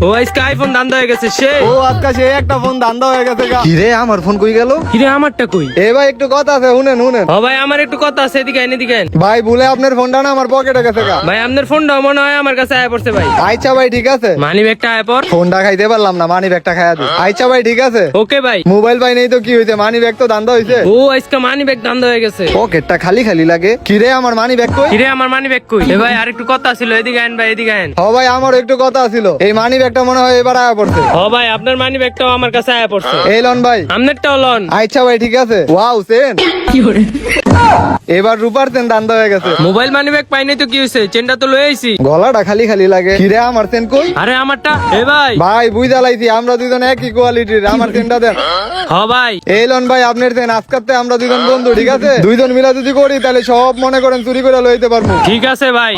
ও আজকে আইফোন দান্দা হয়ে গেছে সে। ও আজকে সে একটা ফোন দান্দা হয়ে গেছে গা। কি রে আমার ফোন কই গেল? কিরে আমারটা কই? এ ভাই একটু কথা আছে, শুনেন শুনেন। ও ভাই আমার একটু কথা আছে, এদিকে আইন এদিকে আইন। ভাই ভুলে আপনার ফোনটা না আমার পকেটে গেছে গা। ভাই আপনার ফোনটা মনে হয় আমার কাছে আয়া পড়ছে ভাই। আচ্ছা ভাই ঠিক আছে, মানি ব্যাগটা আয়া পড়। ফোনটা খাইতে পারলাম না, মানি ব্যাগটা খাইয়া দিই। আচ্ছা ভাই ঠিক আছে। ওকে ভাই। মোবাইল ভাই নেই তো কি হয়েছে, মানি ব্যাগ তো দান্দা হয়েছে। ও আজকে মানি ব্যাগ দান্দা হয়ে গেছে। পকেটটা খালি খালি লাগে। কি রে আমার মানি ব্যাগ কই? কিরে আমার মানি ব্যাগ কই? এ ভাই আর একটু কথা ছিল, এদিকে আইন ভাই এদিকে আইন। ও ভাই আমার একটু কথা ছিল, এই মানি ব্যাগটা মনে হয় এবার আয়া পড়ছে। ও ভাই আপনার মানি ব্যাগটাও আমার কাছে আয়া পড়ছে। এই লন ভাই। আপনারটাও লন। আচ্ছা ভাই ঠিক আছে। ওয়াও সেন, এবার রূপার সেন দান্দা হয়ে গেছে। মোবাইল মানি ব্যাগ পাইনি তো কি হয়েছে, চেনটা তো লয়ে আইছি। গলাটা খালি খালি লাগে। কি রে আমার সেন কই? আরে আমারটা। এ ভাই। ভাই বুঝা লাইছি আমরা দুজন একই কোয়ালিটির, আমার সেনটা দেন। হ ভাই। এই লন ভাই আপনার সেন, আজকাতে আমরা দুজন বন্ধু ঠিক আছে, দুইজন মিলা যদি করি তাহলে সব মনে করেন চুরি করে লইতে পারবো। ঠিক আছে ভাই।